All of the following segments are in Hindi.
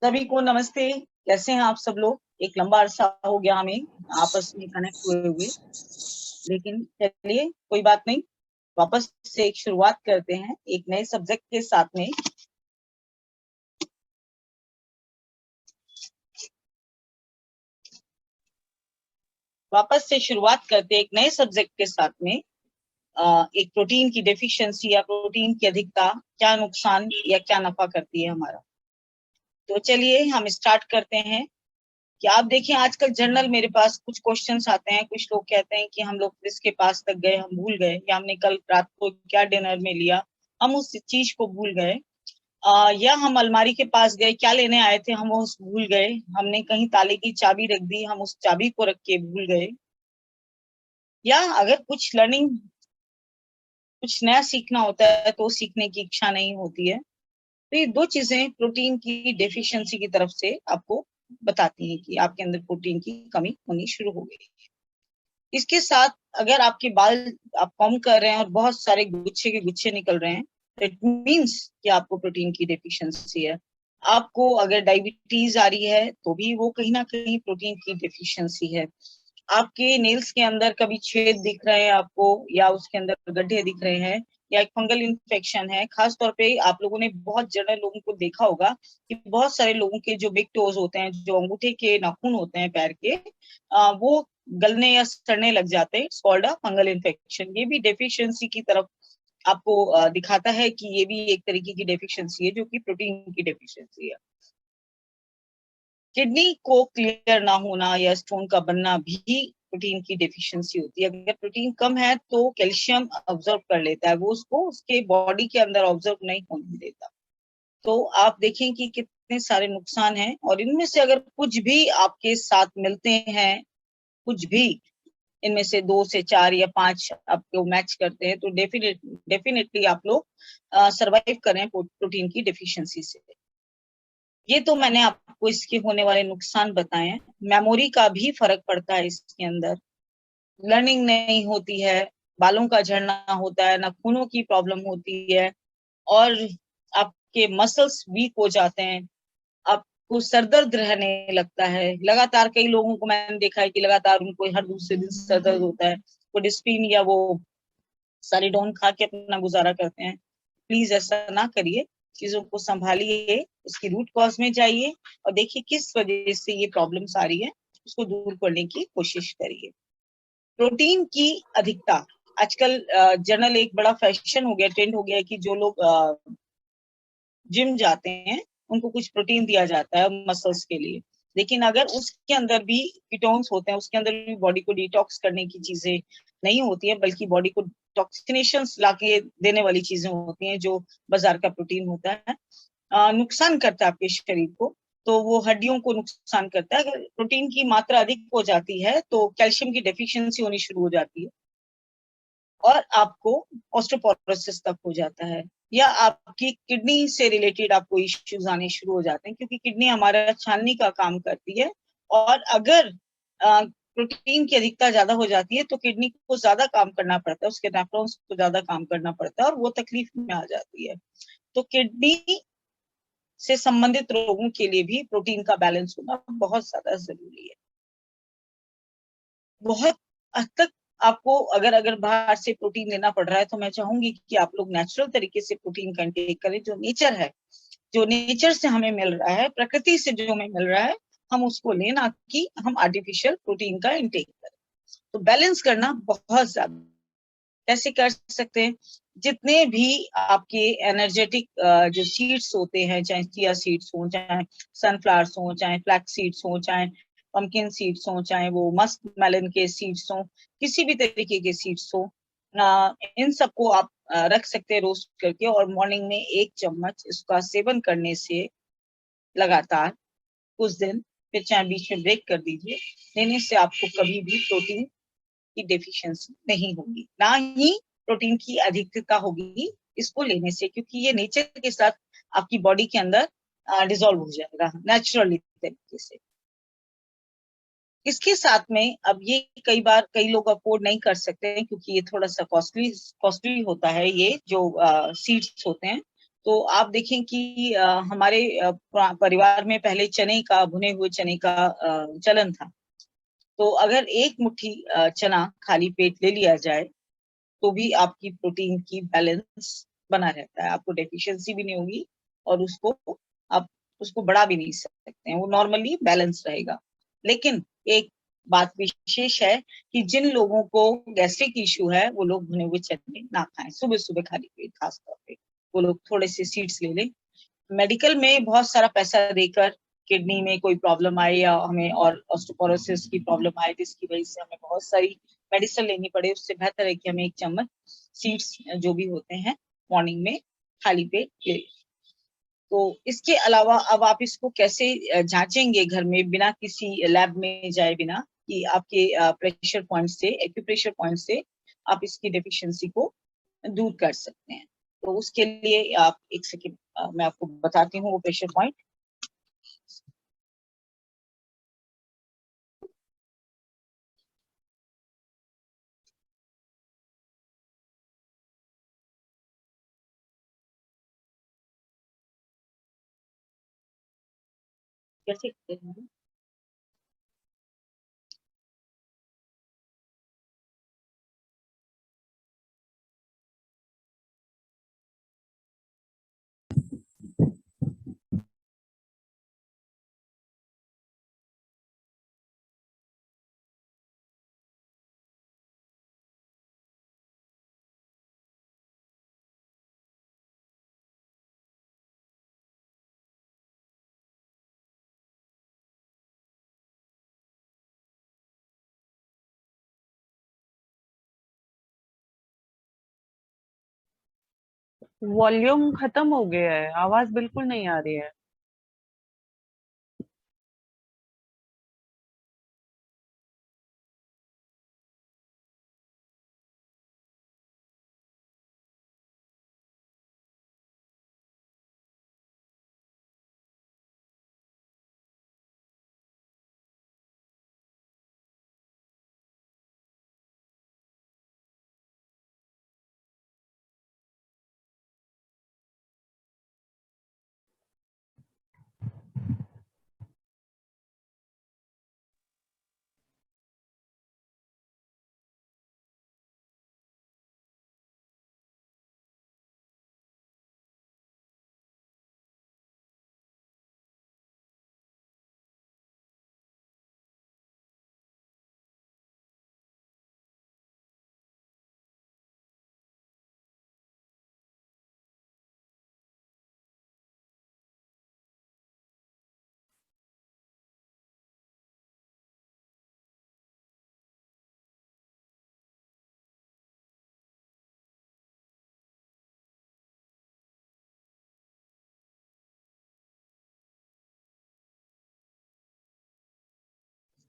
सभी को नमस्ते। कैसे हैं आप सब लोग? एक लंबा अरसा हो गया हमें आपस में कनेक्ट हुए, लेकिन चलिए कोई बात नहीं, वापस से एक शुरुआत करते हैं एक नए सब्जेक्ट के साथ में। एक नए सब्जेक्ट के साथ में एक प्रोटीन की डेफिशिएंसी या प्रोटीन की अधिकता क्या नुकसान या क्या नफा करती है हमारा। तो चलिए हम स्टार्ट करते हैं कि आप देखिए आजकल जर्नल मेरे पास कुछ क्वेश्चंस आते हैं। कुछ लोग कहते हैं कि हम लोग इसके पास तक गए, हम भूल गए, या हमने कल रात को क्या डिनर में लिया, हम उस चीज को भूल गए। या हम अलमारी के पास गए, क्या लेने आए थे हम उस भूल गए। हमने कहीं ताले की चाबी रख दी, हम उस चाबी को रख के भूल गए। या अगर कुछ नया सीखना होता है तो सीखने की इच्छा नहीं होती है। तो ये दो चीजें प्रोटीन की डेफिशिएंसी की तरफ से आपको बताती हैं कि आपके अंदर प्रोटीन की कमी होनी शुरू हो गई। इसके साथ अगर आपके बाल आप कॉम कर रहे हैं और बहुत सारे गुच्छे के गुच्छे निकल रहे हैं, तो इट मीन्स कि आपको प्रोटीन की डेफिशिएंसी है। आपको अगर डायबिटीज आ रही है तो भी वो कहीं ना कहीं प्रोटीन की डेफिशिएंसी है। आपके नेल्स के अंदर कभी छेद दिख रहे हैं आपको, या उसके अंदर गड्ढे दिख रहे हैं, या एक फंगल इन्फेक्शन है। खास तौर पे आप लोगों ने बहुत ज्यादा लोगों को देखा होगा कि बहुत सारे लोगों के जो बिग टोज होते हैं, जो अंगूठे के नाखून होते हैं पैर के, वो गलने या सड़ने लग जाते हैं। It's called a fungal infection. ये भी डेफिशिएंसी की तरफ आपको दिखाता है कि ये भी एक तरीके की डेफिशिएंसी है, जो कि प्रोटीन की डेफिशिएंसी है। किडनी को क्लियर ना होना या स्टोन का बनना भी प्रोटीन की डेफिशिएंसी होती है। अगर प्रोटीन कम है तो कैल्शियम ऑब्जर्व कर लेता है, वो उसको उसके बॉडी के अंदर ऑब्जर्व नहीं होने देता। तो आप देखें कि कितने सारे नुकसान हैं, और इनमें से अगर कुछ भी आपके साथ मिलते हैं, कुछ भी इनमें से 2 से 4 या 5 आपको मैच करते हैं, तो डेफिनेटली आप लोग सरवाइव करें प्रोटीन की डेफिशिएंसी से। ये तो मैंने आपको इसके होने वाले नुकसान बताए हैं। मेमोरी का भी फर्क पड़ता है इसके अंदर। लर्निंग नहीं होती है, बालों का झड़ना होता है, नाखूनों की प्रॉब्लम होती है, और आपके मसल्स वीक हो जाते हैं। आपको सरदर्द रहने लगता है लगातार। कई लोगों को मैंने देखा है कि लगातार उनको हर दूसरे दिन सरदर्द होता है। वो डिस्पिन या वो सारिडोन खा के अपना गुजारा करते हैं। प्लीज ऐसा ना करिए, चीजों को संभालिए, उसकी रूट कॉज में जाइए और देखिए किस वजह से ये प्रॉब्लम्स आ रही है, उसको दूर करने की कोशिश करिए। प्रोटीन की अधिकता आजकल जनरल एक बड़ा फैशन हो गया, ट्रेंड हो गया है कि जो लोग जिम जाते हैं उनको कुछ प्रोटीन दिया जाता है मसल्स के लिए। लेकिन अगर उसके अंदर भी कीटोन्स होते हैं, उसके अंदर भी बॉडी को डिटॉक्स करने की चीजें नहीं होती है, बल्कि बॉडी को टॉक्सिनेशंस लाके देने वाली चीजें होती हैं, जो बाजार का प्रोटीन होता है। नुकसान करता है आपके शरीर को, तो वो हड्डियों को नुकसान करता है। अगर प्रोटीन की मात्रा अधिक हो जाती है तो कैल्शियम की डेफिशिएंसी होनी शुरू हो जाती है, और आपको ऑस्टियोपोरोसिस तक हो जाता है, या आपकी किडनी से रिलेटेड आपको इश्यूज आने शुरू हो जाते हैं, क्योंकि किडनी हमारा छानने का काम करती है। और अगर प्रोटीन की अधिकता ज्यादा हो जाती है तो किडनी को ज्यादा काम करना पड़ता है, उसके नेफ्रॉन्स को ज्यादा काम करना पड़ता है, और वो तकलीफ में आ जाती है। तो किडनी से संबंधित रोगों के लिए भी प्रोटीन का बैलेंस होना बहुत ज्यादा जरूरी है। बहुत हद तक आपको अगर अगर बाहर से प्रोटीन लेना पड़ रहा है, तो मैं चाहूंगी कि आप लोग नेचुरल तरीके से प्रोटीन का इंटेक करें। जो नेचर है, जो नेचर से हमें मिल रहा है, प्रकृति से जो हमें मिल रहा है, हम उसको लें, ना कि हम आर्टिफिशियल प्रोटीन का इंटेक करें। तो बैलेंस करना बहुत ज्यादा कैसे कर सकते हैं? जितने भी आपके एनर्जेटिक जो सीड्स होते हैं, चाहे चिया सीड्स हो, चाहे सनफ्लावर्स हो, चाहे फ्लैक्स सीड्स हो, चाहे पंपकिन सीड्स हो, चाहे वो मस्क मेलन के सीड्स हो, किसी भी तरीके के सीड्स हो, इन सबको आप रख सकते हैं रोस्ट करके, और मॉर्निंग में 1 चम्मच इसका सेवन करने से लगातार कुछ दिन, फिर चाहे बीच में ब्रेक कर दीजिए, लेने से आपको कभी भी प्रोटीन की डेफिशिएंसी नहीं होगी, ना ही प्रोटीन की अधिकता होगी इसको लेने से, क्योंकि ये नेचर के साथ आपकी बॉडी के अंदर डिसॉल्व हो जाएगा नेचुरली तरीके से। इसके साथ में अब ये कई बार कई लोग अफोर्ड नहीं कर सकते हैं, क्योंकि ये थोड़ा सा कॉस्टली होता है, ये जो सीड्स होते हैं। तो आप देखें कि हमारे परिवार में पहले चने का, भुने हुए चने का चलन था। तो अगर एक मुट्ठी चना खाली पेट ले लिया जाए तो भी आपकी प्रोटीन की बैलेंस बना रहता है, आपको डेफिशिएंसी भी नहीं होगी और आप उसको बढ़ा भी नहीं सकते हैं, वो नॉर्मली बैलेंस रहेगा। लेकिन एक बात विशेष है कि जिन लोगों को गैस्ट्रिक इश्यू है वो लोग भुने हुए चने ना खाएं सुबह सुबह खाली पेट, खासतौर पे वो लोग थोड़े से सीड्स ले लें। मेडिकल में बहुत सारा पैसा देकर किडनी में कोई प्रॉब्लम आए या हमें और ऑस्टियोपोरोसिस की प्रॉब्लम आए जिसकी वजह से हमें बहुत सारी मेडिसिन लेनी पड़े, उससे बेहतर है कि हमें एक चम्मच सीड्स जो भी होते हैं मॉर्निंग में खाली पेट ले। तो इसके अलावा अब आप इसको कैसे जांचेंगे घर में बिना किसी लैब में जाए बिना, कि आपके प्रेशर पॉइंट से, एक्यूप्रेशर पॉइंट से आप इसकी डेफिशिएंसी को दूर कर सकते हैं। तो उसके लिए आप एक सेकेंड मैं आपको बताती हूँ वो प्रेशर पॉइंट। कैसे करते हैं? वॉल्यूम खत्म हो गया है, आवाज बिल्कुल नहीं आ रही है।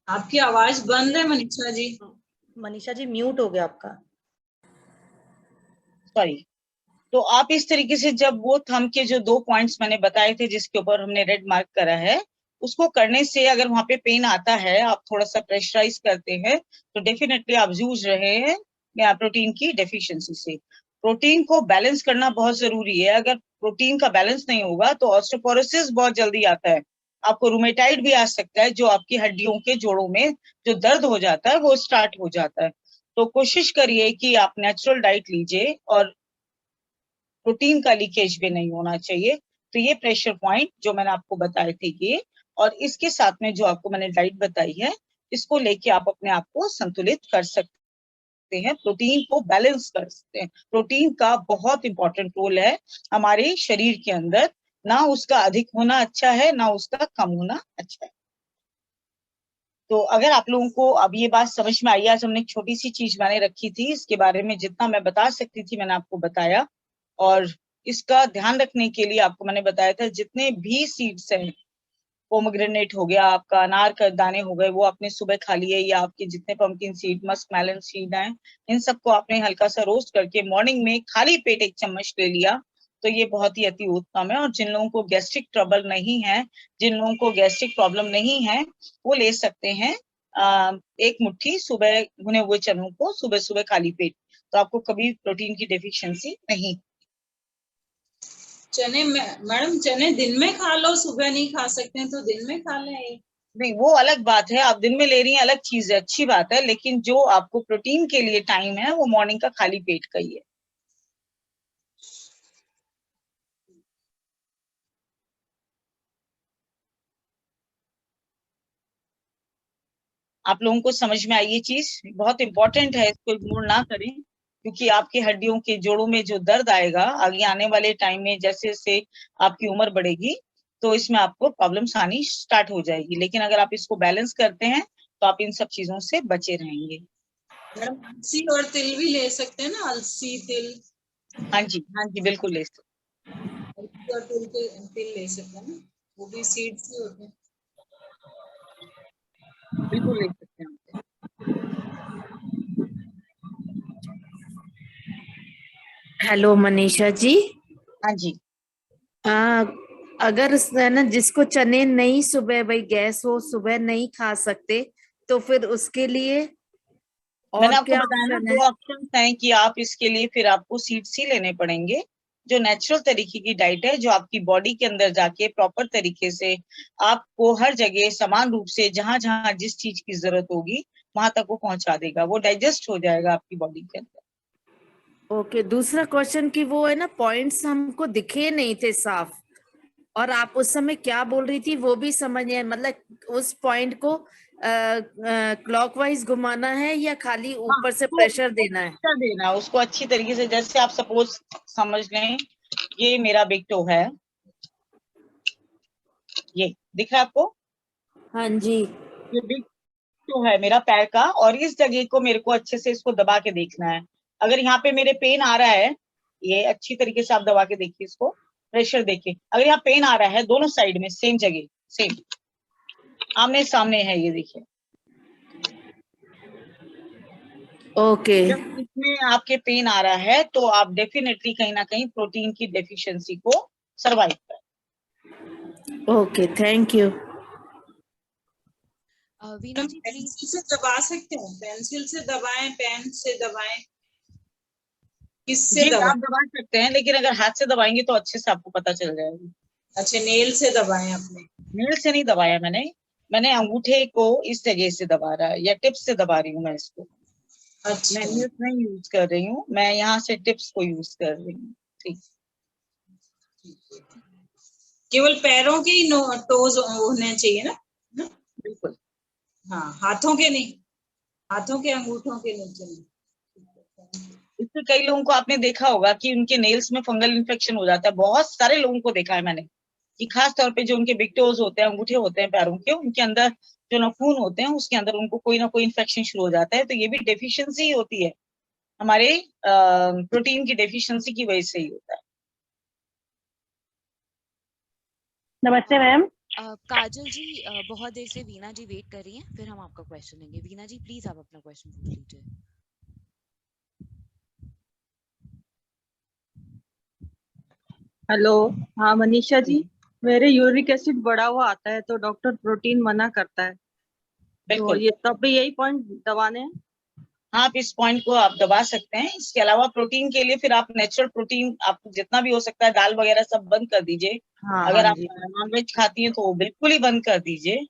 आपकी आवाज बंद है मनीषा जी। मनीषा जी म्यूट हो गया आपका। सॉरी। तो आप इस तरीके से जब वो थंब के जो 2 पॉइंट्स मैंने बताए थे जिसके ऊपर हमने रेड मार्क करा है, उसको करने से अगर वहां पे पेन आता है, आप थोड़ा सा प्रेशराइज करते हैं, तो डेफिनेटली आप जूझ रहे हैं प्रोटीन की डेफिशिएंसी से। प्रोटीन को बैलेंस करना बहुत जरूरी है। अगर प्रोटीन का बैलेंस नहीं होगा तो ऑस्टियोपोरोसिस बहुत जल्दी आता है, आपको रूमेटाइड भी आ सकता है, जो आपकी हड्डियों के जोड़ों में जो दर्द हो जाता है वो स्टार्ट हो जाता है। तो कोशिश करिए कि आप नेचुरल डाइट लीजिए और प्रोटीन का लीकेज भी नहीं होना चाहिए। तो ये प्रेशर पॉइंट जो मैंने आपको बताए थे ये, और इसके साथ में जो आपको मैंने डाइट बताई है, इसको लेके आप अपने आप को संतुलित कर सकते हैं, प्रोटीन को बैलेंस कर सकते हैं। प्रोटीन का बहुत इंपॉर्टेंट रोल है हमारे शरीर के अंदर, ना उसका अधिक होना अच्छा है ना उसका कम होना अच्छा है। तो अगर आप लोगों को अब ये बात समझ में आई, आज हमने एक छोटी सी चीज मैंने रखी थी, इसके बारे में जितना मैं बता सकती थी मैंने आपको बताया। और इसका ध्यान रखने के लिए आपको मैंने बताया था जितने भी सीड्स हैं, पोमग्रेनेट हो गया आपका, अनार का दाने हो गए, वो आपने सुबह खा लिए, या आपके जितने pumpkin seed, musk melon seed हैं, इन सबको आपने हल्का सा रोस्ट करके मॉर्निंग में खाली पेट 1 चम्मच ले लिया, तो ये बहुत ही अति उत्तम है। और जिन लोगों को गैस्ट्रिक ट्रबल नहीं है, जिन लोगों को गैस्ट्रिक प्रॉब्लम नहीं है, वो ले सकते हैं 1 मुट्ठी सुबह भुने हुए चनों को सुबह सुबह खाली पेट, तो आपको कभी प्रोटीन की डेफिशिएंसी नहीं। चने में मैडम, चने दिन में खा लो, सुबह नहीं खा सकते हैं तो दिन में खा लें। नहीं, वो अलग बात है, आप दिन में ले रही हैं अलग चीज है, अच्छी बात है, लेकिन जो आपको प्रोटीन के लिए टाइम है वो मॉर्निंग का खाली पेट का ही है। आप लोगों को समझ में आई ये चीज? बहुत इंपॉर्टेंट है, इसको इग्नोर ना करें, क्योंकि आपके हड्डियों के जोड़ों में जो दर्द आएगा आगे आने वाले टाइम में, जैसे जैसे आपकी उम्र बढ़ेगी तो इसमें आपको प्रॉब्लम्स आनी स्टार्ट हो जाएगी। लेकिन अगर आप इसको बैलेंस करते हैं तो आप इन सब चीजों से बचे रहेंगे। मैडम अलसी और तिल भी ले सकते हैं ना, अलसी तिल। हाँ जी, हाँ जी, बिल्कुल ले सकते अलसी और तिल ले सकते हैं ना, वो भी सीड से होते हैं। बिल्कुल ले सकते हैं आप। हेलो मनीषा जी। हाँ जी, आ, अगर है ना, जिसको चने नहीं, सुबह भाई गैस हो, सुबह नहीं खा सकते, तो फिर उसके लिए और मैंने आपको क्या बताया ना ऑप्शन है? दो ऑप्शन हैं कि आप इसके लिए फिर आपको सीड्स ही लेने पड़ेंगे, जो नेचुरल तरीके की डाइट है, जो आपकी बॉडी के अंदर जाके प्रॉपर तरीके से आपको हर जगह समान रूप से जहां जहां जिस चीज की जरूरत होगी वहां तक वो पहुंचा देगा, वो डाइजेस्ट हो जाएगा आपकी बॉडी के अंदर। ओके, दूसरा क्वेश्चन की वो है ना, पॉइंट्स हमको दिखे नहीं थे साफ, और आप उस समय क्या बोल रही थी वो भी समझ नहीं आया। मतलब उस पॉइंट को क्लॉकवाइज घुमाना है या खाली हाँ, ऊपर से तो प्रेशर देना है? प्रेशर देना, उसको अच्छी तरीके से, जैसे आप सपोज समझ लें ये मेरा बिग टो है, ये दिख रहा है आपको? हाँ जी। ये बिग टो है मेरा पैर का, और इस जगह को मेरे को अच्छे से इसको दबा के देखना है। अगर यहाँ पे मेरे पेन आ रहा है, ये अच्छी तरीके से आप दबा के देखिए इसको, प्रेशर देखिए, अगर यहाँ पेन आ रहा है दोनों साइड में सेम जगह, सेम आमने सामने है, ये देखिए। ओके। जब इसमें आपके पेन आ रहा है तो आप डेफिनेटली कहीं ना कहीं प्रोटीन की डेफिशिएंसी को सर्वाइव करें। Okay, thank you. Veena ji please. Pencil से दबा सकते हैं, पेंसिल से दबाएं, पेन से दबाएं, किससे जी दबाएं? आप दबा सकते हैं, लेकिन अगर हाथ से दबाएंगे तो अच्छे से आपको पता चल जाएगा। अच्छा, नेल से दबाएं अपने। नेल से नहीं दबाया मैंने, मैंने अंगूठे को इस जगह से दबा रहा है, या टिप्स से दबा रही हूँ मैं इसको। अच्छा, मैं नेल्स नहीं यूज कर रही हूँ, मैं यहाँ से टिप्स को यूज कर रही हूँ। ठीक, केवल पैरों के ही टोज होने चाहिए ना? बिल्कुल। हाँ, हाथों के नहीं, हाथों के अंगूठों के नीचे नहीं। इससे कई लोगों को आपने देखा होगा कि उनके नेल्स में फंगल इन्फेक्शन हो जाता है, बहुत सारे लोगों को देखा है मैंने, कि खास तौर पे जो उनके बिग टोज होते हैं, अंगूठे होते हैं पैरों के, उनके अंदर जो नाखून होते हैं उसके अंदर उनको कोई ना कोई इन्फेक्शन शुरू हो जाता है। तो ये भी डेफिशिएंसी होती है, हमारे प्रोटीन की डेफिशिएंसी की वजह से ही होता है। नमस्ते मैम। काजल जी बहुत देर से वीना जी वेट कर रही हैं, फिर हम आपका क्वेश्चन लेंगे। वीना जी प्लीज आप अपना क्वेश्चन पूछ लीजिए। हेलो। हाँ मनीषा जी, मेरे यूरिक एसिड बढ़ा हुआ आता है तो डॉक्टर प्रोटीन मना करता है, तो बिल्कुल, ये तब भी यही पॉइंट दबाने हैं? हाँ, आप इस पॉइंट को आप दबा सकते हैं। इसके अलावा प्रोटीन के लिए फिर आप नेचुरल प्रोटीन, आप जितना भी हो सकता है दाल वगैरह सब बंद कर दीजिए। हाँ हाँ अगर आप जी। नॉनवेज खाती हैं तो वो बिल्कुल ही बंद कर दीजिए,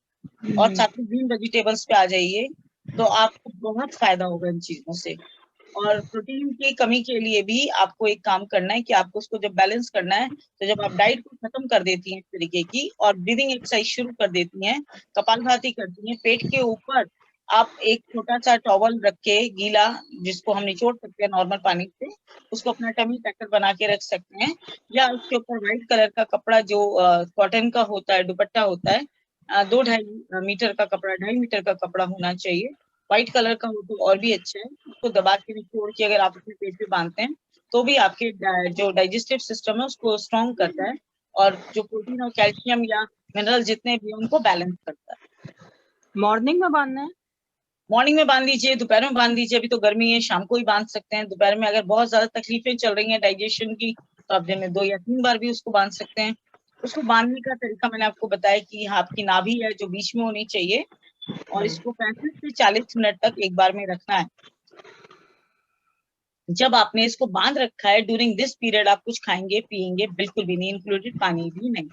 और साथ में ग्रीन वेजिटेबल्स पे आ जाइए, तो आपको बहुत फायदा होगा इन चीजों से। और प्रोटीन की कमी के लिए भी आपको एक काम करना है कि आपको उसको जब बैलेंस करना है, तो जब आप डाइट को खत्म कर देती हैं इस तरीके की और ब्रीदिंग एक्सरसाइज शुरू कर देती हैं, कपालभाति करती हैं, पेट के ऊपर आप एक छोटा सा टॉवल रख के गीला, जिसको हम निचोड़ सकते हैं नॉर्मल पानी से, उसको अपना टमी टक्कर बना के रख सकते हैं, या उसके ऊपर व्हाइट कलर का कपड़ा जो कॉटन का होता है, दुपट्टा होता है, 2-2.5 मीटर का कपड़ा, 2.5 मीटर का कपड़ा होना चाहिए, व्हाइट कलर का हो तो और भी अच्छा है। उसको दबा के निचोड़ के अगर आप अपने पेट पे बांधते हैं तो भी आपके जो डाइजेस्टिव सिस्टम है उसको स्ट्रॉन्ग करता है, और जो प्रोटीन और कैल्शियम या मिनरल जितने भी हैं उनको बैलेंस करता है। मॉर्निंग में बांधना है? मॉर्निंग में बांध लीजिए, दोपहर में बांध लीजिए, अभी तो गर्मी है, शाम को ही बांध सकते हैं। दोपहर में अगर बहुत ज्यादा तकलीफें चल रही हैं डाइजेशन की तो आप दिन में 2 या 3 बार भी उसको बांध सकते हैं। उसको बांधने का तरीका मैंने आपको बताया कि आपकी नाभि है जो बीच में होनी चाहिए, और इसको 35 से 40 मिनट तक एक बार में रखना है। जब आपने इसको बांध रखा है, ड्यूरिंग दिस पीरियड आप कुछ खाएंगे पिएंगे बिल्कुल भी नहीं, इंक्लूडेड पानी भी नहीं।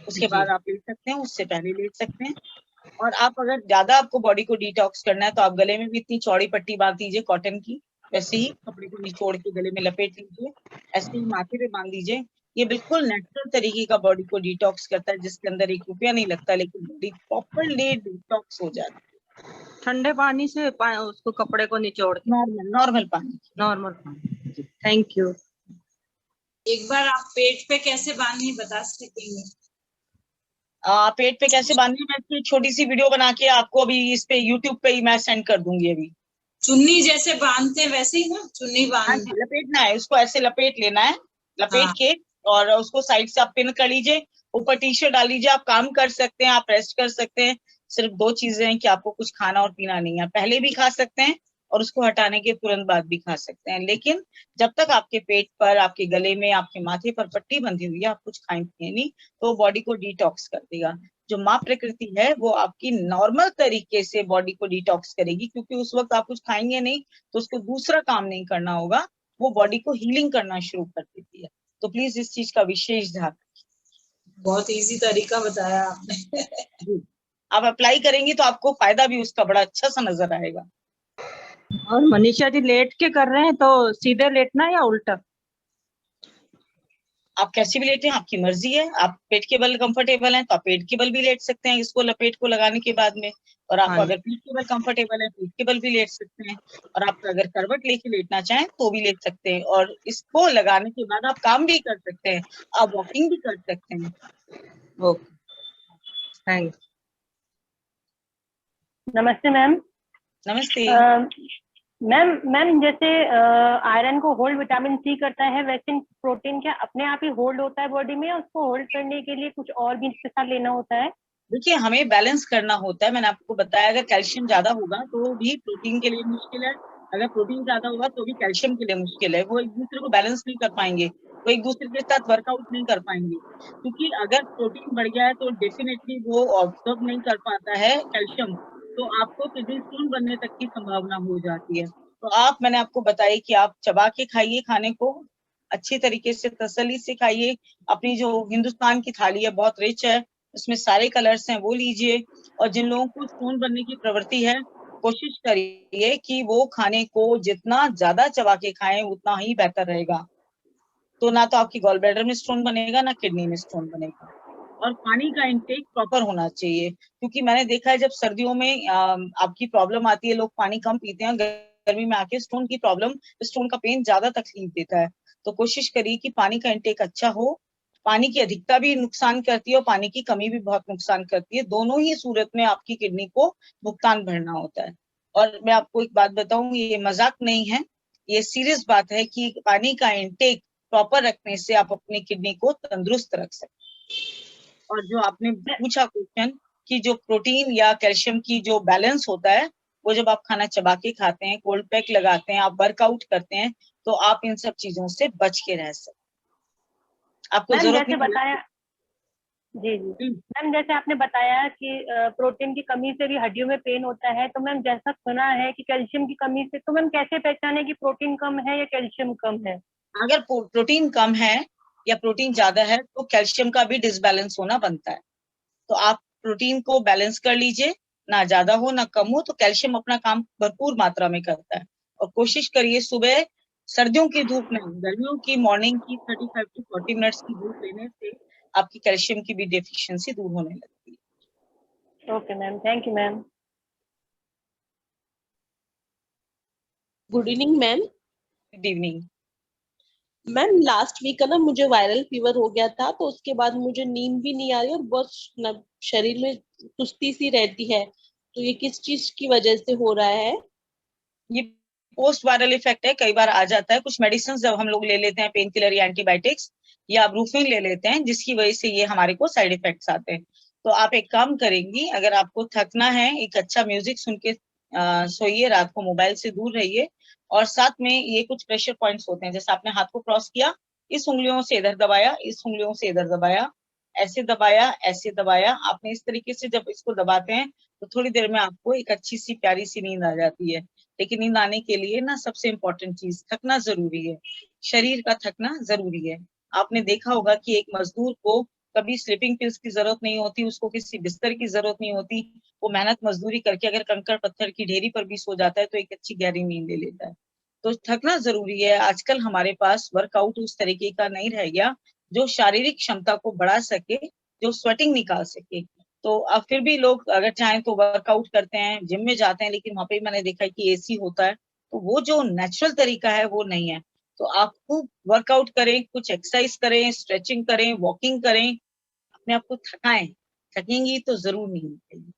उसके बाद आप लेट सकते हैं, उससे पहले लेट सकते हैं। और आप अगर ज्यादा आपको बॉडी को डिटॉक्स करना है तो आप गले में भी इतनी चौड़ी पट्टी बांध दीजिए कॉटन की, वैसे ही कपड़े को निचोड़ के गले में लपेट लीजिए, ऐसे ही माथे पे बांध दीजिए। ये बिल्कुल नेचुरल तरीके का बॉडी को डिटॉक्स करता है, जिसके अंदर 1 रुपया नहीं लगता, लेकिन बॉडी प्रॉपरली डिटॉक्स हो जाती है। ठंडे पानी से उसको कपड़े को निचोड़ के, नॉर्मल पानी। नॉर्मल पानी। Thank you. एक बार आप पेट पे कैसे बांधनी बता सकेंगे? पेट पे कैसे बांधनी, मैं इसकी छोटी सी वीडियो बना के आपको अभी इस पे यूट्यूब पे ही मैं सेंड कर दूंगी अभी। चुन्नी जैसे बांधते हैं वैसे ही ना, चुन्नी हाँ बांध जी, लपेटना है उसको, ऐसे लपेट लेना है, लपेट हाँ। के और उसको साइड से आप पिन कर लीजिए, ऊपर टी शर्ट डाल लीजिए। आप काम कर सकते हैं, आप रेस्ट कर सकते हैं। सिर्फ 2 चीजें हैं कि आपको कुछ खाना और पीना नहीं है। पहले भी खा सकते हैं और उसको हटाने के तुरंत बाद भी खा सकते हैं, लेकिन जब तक आपके पेट पर, आपके गले में, आपके माथे पर पट्टी बंधी हुई है, आप कुछ खाएं पिए नहीं, तो बॉडी को डिटॉक्स कर देगा। जो माँ प्रकृति है वो आपकी नॉर्मल तरीके से बॉडी को डिटॉक्स करेगी, क्योंकि उस वक्त आप कुछ खाएंगे नहीं तो उसको दूसरा काम नहीं करना होगा, वो बॉडी को हीलिंग करना शुरू कर देती है। तो प्लीज इस चीज का विशेष ध्यान बहुत इजी तरीका बताया आपने। जी, आप अप्लाई करेंगे तो आपको फायदा भी उसका बड़ा अच्छा सा नजर आएगा। और मनीषा जी लेट के कर रहे हैं तो सीधे लेटना या उल्टा? आप कैसे भी लेटे हैं आपकी मर्जी है। आप पेट के बल कंफर्टेबल हैं तो आप पेट के बल भी लेट सकते हैं इसको लपेट को लगाने के बाद में, और आप हाँ। अगर पीठ के बल कंफर्टेबल है पीठ के बल भी लेट सकते हैं, और आप अगर करवट लेके लेटना चाहें तो भी लेट सकते हैं। और इसको लगाने के बाद आप काम भी कर सकते हैं, आप वॉकिंग भी कर सकते हैं। Okay, thank. नमस्ते मैम। नमस्ते। मैम जैसे आयरन को होल्ड विटामिन सी करता है, वैसे प्रोटीन क्या अपने आप ही होल्ड होता है बॉडी में, या उसको होल्ड करने के लिए कुछ और भी इसके साथ लेना होता है? देखिए, हमें बैलेंस करना होता है। मैंने आपको बताया अगर कैल्शियम ज्यादा होगा तो भी प्रोटीन के लिए मुश्किल है, अगर प्रोटीन ज्यादा होगा तो भी कैल्शियम के लिए मुश्किल है। वो एक दूसरे को बैलेंस नहीं कर पाएंगे, वो एक दूसरे के साथ वर्कआउट नहीं कर पाएंगे, क्योंकि अगर प्रोटीन बढ़ गया है तो डेफिनेटली वो ऑब्जर्व नहीं कर पाता है कैल्शियम, तो आपको किडनी स्टोन बनने तक की संभावना हो जाती है। तो मैंने आपको बताया कि आप चबा के खाइए, खाने को अच्छी तरीके से तसल्ली से खाइए। अपनी जो हिंदुस्तान की थाली है बहुत रिच है, उसमें सारे कलर्स हैं, वो लीजिए। और जिन लोगों को स्टोन बनने की प्रवृत्ति है, कोशिश करिए कि वो खाने को जितना ज्यादा चबा के खाएं उतना ही बेहतर रहेगा। तो ना तो आपकी गॉल ब्लैडर में स्टोन बनेगा ना किडनी में स्टोन बनेगा। और पानी का इंटेक प्रॉपर होना चाहिए, क्योंकि मैंने देखा है जब सर्दियों में आपकी प्रॉब्लम आती है, लोग पानी कम पीते हैं, गर्मी में आके स्टोन की प्रॉब्लम, स्टोन का पेन ज्यादा तकलीफ देता है। तो कोशिश करिए कि पानी का इंटेक अच्छा हो। पानी की अधिकता भी नुकसान करती है और पानी की कमी भी बहुत नुकसान करती है। दोनों ही सूरत में आपकी किडनी को भुगतान भरना होता है। और मैं आपको एक बात बताऊं, ये मजाक नहीं है, ये सीरियस बात है कि पानी का इंटेक प्रॉपर रखने से आप अपनी किडनी को तंदुरुस्त रख सकते हैं। और जो आपने पूछा क्वेश्चन कि जो प्रोटीन या कैल्शियम की जो बैलेंस होता है, वो जब आप खाना चबा के खाते हैं, कोल्ड पैक लगाते हैं, आप वर्कआउट करते हैं, तो आप इन सब चीजों से बच के रह सकते हैं। आपको जरूरत जैसे बताया, जी जी मैम, जैसे आपने बताया कि प्रोटीन की कमी से भी हड्डियों में पेन होता है, तो मैम जैसा सुना है कि कैल्शियम की कमी से, तो मैम कैसे पहचाने कि प्रोटीन कम है या कैल्शियम कम है? अगर प्रोटीन कम है या प्रोटीन ज्यादा है तो कैल्शियम का भी डिसबैलेंस होना बनता है। तो आप प्रोटीन को बैलेंस कर लीजिए, ना ज्यादा हो ना कम हो, तो कैल्शियम अपना काम भरपूर मात्रा में करता है। और कोशिश करिए सुबह सर्दियों की धूप में, गर्मियों की मॉर्निंग की 35 to 40 मिनट्स की धूप लेने से आपकी कैल्शियम की भी डेफिशिएंसी दूर होने लगती है। Okay ma'am, thank you ma'am. Good evening ma'am. Good evening ma'am, last week का ना मुझे वायरल फीवर हो गया था, तो उसके बाद मुझे नींद भी नहीं आ रही और बहुत शरीर में सुस्ती सी रहती है, तो ये किस चीज की वजह से हो रहा है? ये पोस्ट वायरल इफेक्ट है, कई बार आ जाता है। कुछ मेडिसिन जब हम लोग ले लेते हैं, पेन किलर या एंटीबायोटिक्स या ब्रूफिन ले लेते हैं, जिसकी वजह से ये हमारे को साइड इफेक्ट्स आते हैं। तो आप एक काम करेंगी, अगर आपको थकना है, एक अच्छा म्यूजिक सुन के सोइए, रात को मोबाइल से दूर रहिए। और साथ में ये कुछ प्रेशर पॉइंट्स होते हैं, जैसे आपने हाथ को क्रॉस किया, इस उंगलियों से इधर दबाया, इस उंगलियों से इधर दबाया, ऐसे दबाया, ऐसे दबाया। आपने इस तरीके से जब इसको दबाते हैं तो थोड़ी देर में आपको एक अच्छी सी प्यारी सी नींद आ जाती है। लेकिन नींद आने के लिए ना सबसे इम्पोर्टेंट चीज थकना जरूरी है, शरीर का थकना जरूरी है। आपने देखा होगा कि एक मजदूर को कभी स्लीपिंग पिल्स की जरूरत नहीं होती, उसको किसी बिस्तर की जरूरत नहीं होती, वो मेहनत मजदूरी करके अगर कंकड़ पत्थर की ढेरी पर भी सो जाता है तो एक अच्छी गहरी नींद ले लेता है। तो थकना जरूरी है। आजकल हमारे पास वर्कआउट उस तरीके का नहीं रह गया जो शारीरिक क्षमता को बढ़ा सके, जो स्वेटिंग निकाल सके। तो अब फिर भी लोग अगर चाहें तो वर्कआउट करते हैं, जिम में जाते हैं, लेकिन वहां पे मैंने देखा है कि एसी होता है, तो वो जो नेचुरल तरीका है वो नहीं है। तो आप खूब वर्कआउट करें, कुछ एक्सरसाइज करें, स्ट्रेचिंग करें, वॉकिंग करें, अपने आप को थकाएं। थकेंगी तो जरूर नींद आएगी।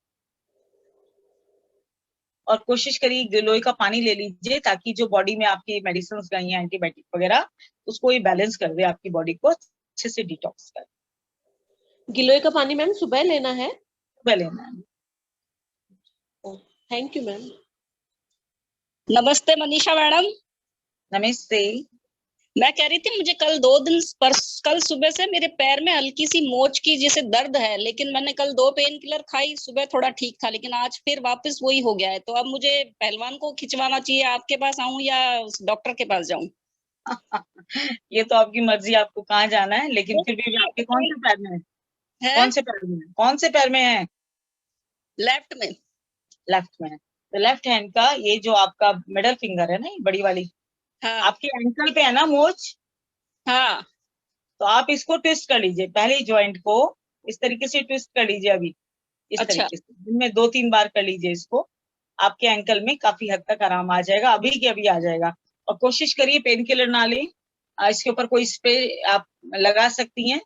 और कोशिश करिए गिलोय का पानी ले लीजिए ताकि जो बॉडी में आपकी मेडिसिन गई हैं एंटीबायोटिक वगैरह, उसको ये बैलेंस कर दे, आपकी बॉडी को अच्छे से डिटॉक्स कर। गिलोय का पानी मैम सुबह लेना है? सुबह लेना है। Thank you ma'am. नमस्ते मनीषा मैडम। नमस्ते। मैं कह रही थी मुझे कल सुबह से मेरे पैर में हल्की सी मोच की जैसे दर्द है, लेकिन मैंने कल 2 पेन किलर खाई, सुबह थोड़ा ठीक था, लेकिन आज फिर वापस वही हो गया है। तो अब मुझे पहलवान को खिंचवाना चाहिए, आपके पास आऊं या डॉक्टर के पास जाऊं? ये तो आपकी मर्जी, आपको कहाँ जाना है, लेकिन फिर भी आपके कौन से पैर में है? कौन से पैर में है? कौन से पैर में है? लेफ्ट में। लेफ्ट में है। तो लेफ्ट हैंड का ये जो आपका मिडल फिंगर है ना, ये बड़ी वाली, हाँ। आपके एंकल पे है ना मोच? हाँ। तो आप इसको ट्विस्ट कर लीजिए, पहले ज्वाइंट को इस तरीके से ट्विस्ट कर लीजिए, अभी इस अच्छा। तरीके से दिन में 2-3 बार कर लीजिए इसको, आपके एंकल में काफी हद तक आराम आ जाएगा, अभी के अभी आ जाएगा। और कोशिश करिए पेन किलर ना लें, इसके ऊपर कोई स्प्रे आप लगा सकती हैं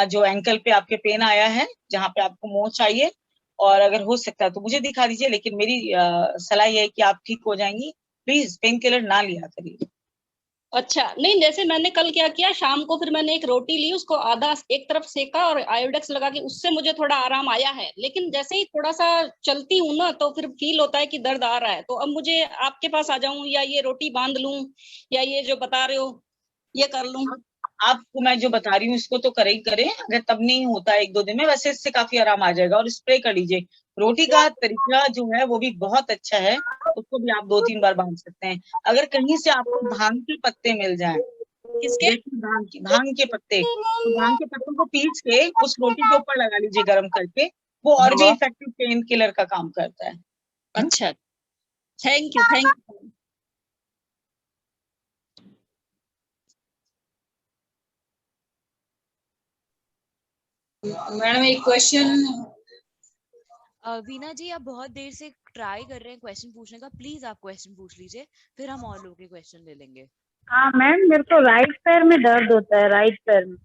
जो एंकल पे आपके पेन आया है, जहाँ पे आपको मोच आई है। और अगर हो सकता है तो मुझे दिखा दीजिए, लेकिन मेरी सलाह यह है कि आप ठीक हो जाएंगी। प्लीज पेन किलर ना लिया करिए। अच्छा, नहीं जैसे मैंने कल क्या किया, शाम को फिर मैंने एक रोटी ली, उसको आधा एक तरफ सेका और आयोडेक्स लगा के, उससे मुझे थोड़ा आराम आया है। लेकिन जैसे ही थोड़ा सा चलती हूँ ना तो फिर फील होता है कि दर्द आ रहा है। तो अब मुझे आपके पास आ जाऊं या ये रोटी बांध लूं या ये जो बता रहे हो ये कर लूं? आपको मैं जो बता रही हूँ इसको तो करें ही करें, अगर तब नहीं होता 1-2 दिन में, वैसे इससे काफी आराम आ जाएगा। और स्प्रे कर लीजिए। रोटी का तरीका जो है वो भी बहुत अच्छा है, उसको भी आप 2-3 बार बांध सकते हैं। अगर कहीं से आपको भांग के पत्ते मिल जाएं, किसके? भांग के पत्ते, तो भांग के पत्तों को पीस के उस रोटी के ऊपर लगा लीजिए गर्म करके, वो और भी इफेक्टिव पेन किलर का काम करता है। अच्छा, thank you. Thank you madam एक क्वेश्चन। वीना जी, आप बहुत देर से ट्राई कर रहे हैं क्वेश्चन पूछने का, प्लीज आप क्वेश्चन पूछ लीजिए, फिर हम और लोगों के क्वेश्चन ले लेंगे। हाँ मैम, मेरे को राइट पैर में दर्द होता है, राइट पैर में।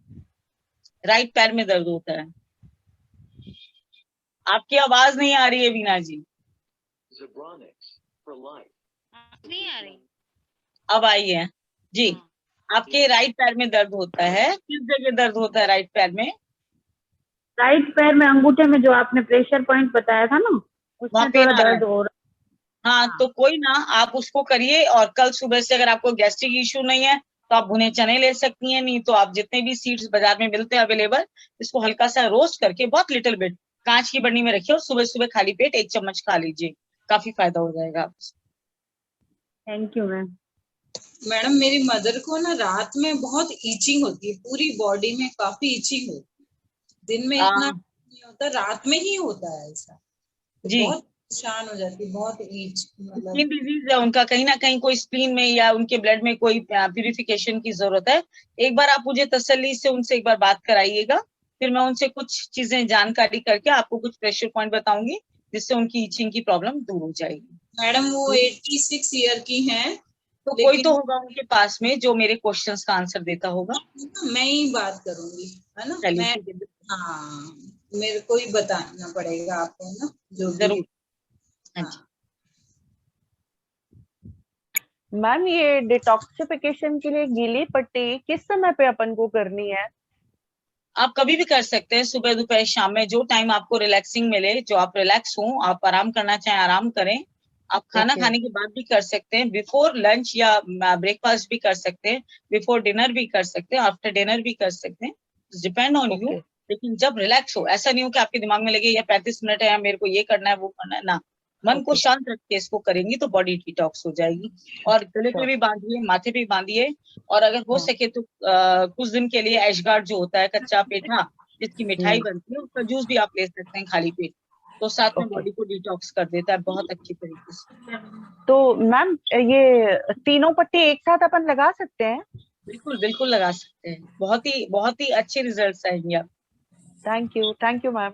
राइट पैर में दर्द होता है? आपकी आवाज नहीं आ रही है वीना जी। नहीं आ रही? अब आई है जी। आपके राइट पैर में दर्द होता है, किस जगह दर्द होता है राइट पैर में? राइट पैर में अंगूठे में, जो आपने प्रेशर पॉइंट बताया था ना, उसमें थोड़ा दर्द हो रहा। हाँ, तो कोई ना, आप उसको करिए। और कल सुबह से अगर आपको गैस्ट्रिक इश्यू नहीं है तो आप भुने चने ले सकती हैं, नहीं तो आप जितने भी सीड्स बाजार में मिलते हैं अवेलेबल, इसको हल्का सा रोस्ट करके बहुत लिटिल बिट कांच की बर्नी में रखिए और सुबह सुबह खाली पेट 1 चम्मच खा लीजिए, काफी फायदा हो जाएगा आपको। Thank you ma'am. मैडम मेरी मदर को ना रात में बहुत ईचिंग होती है, पूरी बॉडी में काफी ईचिंग होती है। दिन में इतना नहीं होता, रात में ही होता है ऐसा। जी, बहुत परेशान हो जाती है, बहुत ईच, मतलब स्किन डिजीज है उनका, कहीं ना कहीं कोई स्प्लीन में या उनके ब्लड में कोई प्यूरिफिकेशन की जरूरत है। एक बार आप मुझे तसल्ली से उनसे एक बार बात कराइएगा, फिर मैं उनसे कुछ चीजें जानकारी करके आपको कुछ प्रेशर पॉइंट बताऊंगी, जिससे उनकी ईचिंग की प्रॉब्लम दूर हो जाएगी। मैडम वो 86 ईयर की हैं, तो कोई तो होगा उनके पास में जो मेरे क्वेश्चंस का आंसर देता होगा। मैं ही बात करूंगी, है ना? मैं हाँ, मेरे को ही बताना पड़ेगा आपको ना, जो जरूर। मैम, ये डिटॉक्सिफिकेशन के लिए गीली पट्टी किस समय पे अपन को करनी है? आप कभी भी कर सकते हैं, सुबह दोपहर शाम में, जो टाइम आपको रिलैक्सिंग मिले, जो आप रिलैक्स हो, आप आराम करना चाहें आराम करें। आप खाना खाने के बाद भी कर सकते हैं, बिफोर लंच या ब्रेकफास्ट भी कर सकते हैं, बिफोर डिनर भी कर सकते हैं, आफ्टर डिनर भी कर सकते हैं, डिपेंड ऑन यू। लेकिन जब रिलैक्स हो, ऐसा नहीं हो कि आपके दिमाग में लगे या 35 मिनट है या मेरे को ये करना है वो करना है, ना, मन को शांत रख के इसको करेंगी तो बॉडी डिटॉक्स हो जाएगी। और गले पे भी बांधिए, माथे पे भी बांधिए, और अगर हो सके तो कुछ दिन के लिए ऐशगार्ड जो होता है कच्चा पेठा जिसकी मिठाई बनती है उसका जूस भी आप ले सकते हैं खाली पेट, तो साथ में बॉडी को डिटॉक्स कर देता है बहुत अच्छी तरीके से। तो मैम ये तीनों पट्टी एक साथ अपन लगा सकते हैं? बिल्कुल बिल्कुल लगा सकते हैं, बहुत ही अच्छे रिजल्ट्स आएंगे आप। Thank you ma'am.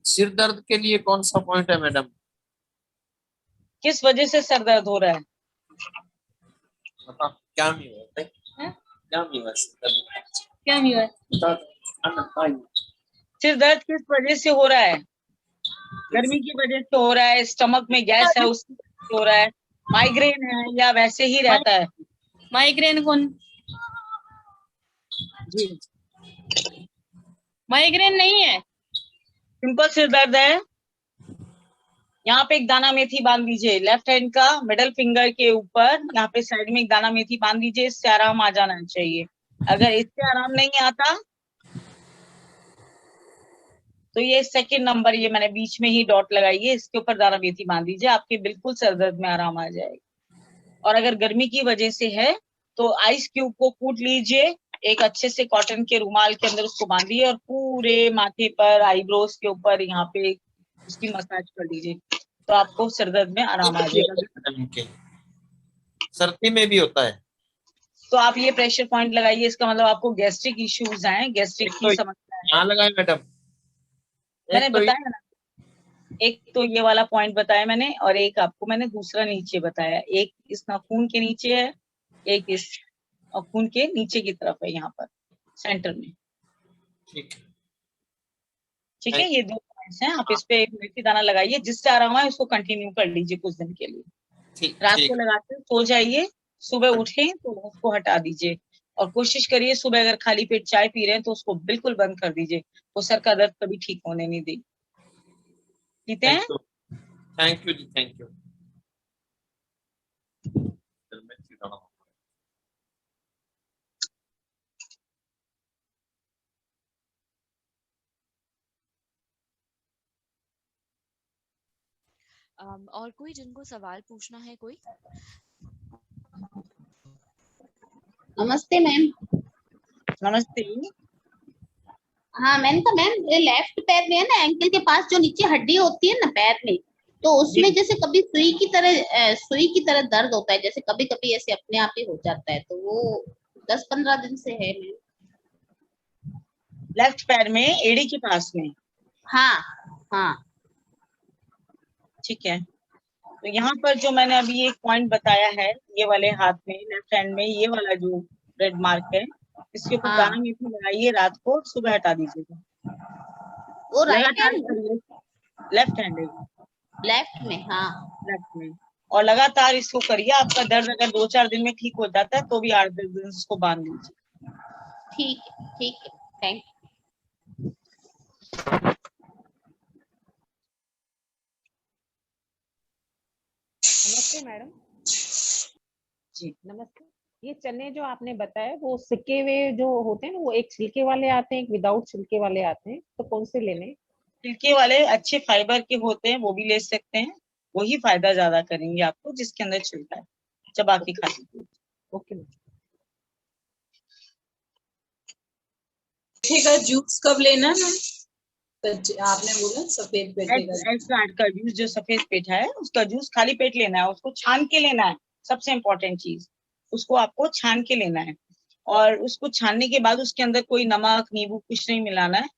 सिर दर्द के लिए कौन सा पॉइंट है मैडम? किस वजह से सर दर्द हो रहा है? क्या हुआ? सिर दर्द किस वजह से हो रहा है? गर्मी की वजह से हो रहा है, स्टमक में गैस है उसकी वजह से हो रहा है, माइग्रेन है या वैसे ही रहता है? माइग्रेन कौन? जी माइग्रेन नहीं है, सिंपल सिर दर्द है। यहाँ पे एक दाना मेथी बांध दीजिए, लेफ्ट हैंड का मिडल फिंगर के ऊपर यहाँ पे साइड में एक दाना मेथी बांध दीजिए, इससे आराम आ जाना चाहिए। अगर इससे आराम नहीं आता तो ये सेकंड नंबर, ये मैंने बीच में ही डॉट लगाई है, इसके ऊपर दाना मेथी बांध दीजिए, आपके बिल्कुल सर दर्द में आराम आ जाएगा। और अगर गर्मी की वजह से है तो आइस क्यूब को कूट लीजिए, एक अच्छे से कॉटन के रुमाल के अंदर उसको बांधिए और पूरे माथे पर, आईब्रोज के ऊपर यहाँ पे उसकी मसाज कर दीजिए, तो आपको सर दर्द में आराम आ जाएगा। सर्दी में भी होता है तो आप ये प्रेशर पॉइंट लगाइए, इसका मतलब आपको गैस्ट्रिक इश्यूज हैं, गैस्ट्रिक की समस्या है। यहाँ लगाए मैडम? मैंने बताया ना, एक तो ये वाला पॉइंट बताया मैंने, और एक आपको मैंने दूसरा नीचे बताया, एक इस नाखून के नीचे है, एक इस नाखून के नीचे की तरफ है, यहाँ पर सेंटर में। ठीक है, ये दो पॉइंट्स हैं, आप इस पे मेथी दाना लगाइए, जिससे आराम है उसको कंटिन्यू कर लीजिए कुछ दिन के लिए। रात को लगाते सो जाइए, सुबह उठें तो उसको हटा दीजिए, और कोशिश करिए सुबह अगर खाली पेट चाय पी रहे हैं तो उसको बिल्कुल बंद कर दीजिए, वो सर का दर्द कभी ठीक होने नहीं देगी। ठीक है, thank you ji, thank you. और कोई जिनको सवाल पूछना है? कोई? नमस्ते मैम। नमस्ते। हाँ मैम, तो मैम लेफ्ट पैर में है ना, एंकल के पास जो नीचे हड्डी होती है ना पैर में, तो उसमें जैसे कभी सुई की तरह दर्द होता है, जैसे कभी कभी ऐसे अपने आप ही हो जाता है, तो वो 10-15 दिन से है मैम। लेफ्ट पैर में एड़ी के पास में? हाँ हाँ। ठीक है, तो यहाँ पर जो मैंने अभी एक पॉइंट बताया है, ये वाले हाथ में, लेफ्ट हैंड में, ये वाला जो रेड मार्क है, इसके ऊपर दाना मेथी लगाइए, रात को, सुबह हटा दीजिएगा। वो राइट हैंड? लेफ्ट हैंड है। लेफ्ट में? हाँ लेफ्ट में। और लगातार इसको करिए, आपका दर्द अगर 2-4 दिन में ठीक हो जाता है तो भी 8-10 दिन इसको बांध लीजिए। ठीक है, थैंक यू। नमस्ते मैडम जी। नमस्ते। ये चने जो आपने बताया वो सिके हुए जो होते हैं ना, वो एक छिलके वाले आते हैं, एक विदाउट छिलके वाले आते हैं, तो कौन से लेने? छिलके वाले अच्छे फाइबर के होते हैं, वो भी ले सकते हैं, वही फायदा ज्यादा करेंगे आपको, जिसके अंदर छिलका है, चबा के खा लीजिए। ओके। पेठे का जूस कब लेना है? आपने बोला सफेद पेठे का जूस, जो सफेद पेठा है उसका जूस खाली पेट लेना है, उसको छान के लेना है, सबसे इम्पोर्टेंट चीज, उसको आपको छान के लेना है, और उसको छानने के बाद उसके अंदर कोई नमक नींबू कुछ नहीं मिलाना है,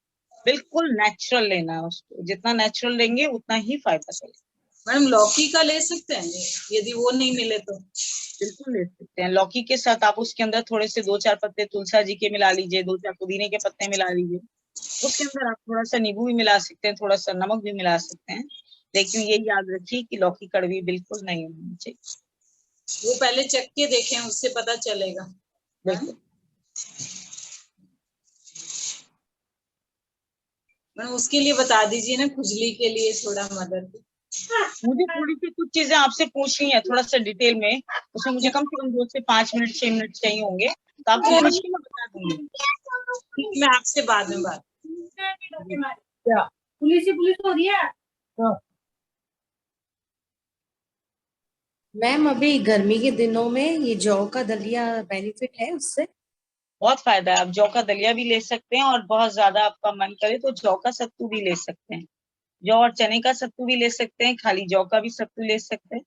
बिल्कुल नेचुरल लेना है उसको, जितना नेचुरल लेंगे उतना ही फायदा करेगा। मैडम लौकी का ले सकते हैं यदि वो नहीं मिले तो? बिल्कुल ले सकते हैं, लौकी के साथ आप उसके अंदर थोड़े से 2-4 पत्ते तुलसा जी के मिला लीजिए, 2-4 पुदीने के पत्ते मिला लीजिए, उसके अंदर आप थोड़ा सा नींबू भी मिला सकते हैं, थोड़ा सा नमक भी मिला सकते हैं, लेकिन ये याद रखिए कि लौकी कड़वी बिल्कुल नहीं होनी चाहिए। वो पहले चख के देखें, उससे पता चलेगा। बिल्कुल। मैडम उसके लिए बता दीजिए ना, खुजली के लिए थोड़ा मदद। मुझे थोड़ी सी कुछ चीजें आपसे पूछनी है, थोड़ा सा डिटेल में, उसमें मुझे कम से कम 2 से 5 मिनट 6 मिनट चाहिए होंगे, तो आपको पूछ के मैं बता दूंगी। मैं आपसे बाद में बात। क्या पुलिस हो रही है? मैम अभी गर्मी के दिनों में ये जौ का दलिया बेनिफिट है उससे? बहुत फायदा है। आप जौ का दलिया भी ले सकते हैं और बहुत ज्यादा आपका मन करे तो जौ का सत्तू भी ले सकते हैं। जौ और चने का सत्तू भी ले सकते हैं, खाली जौ का भी सत्तू ले सकते हैं।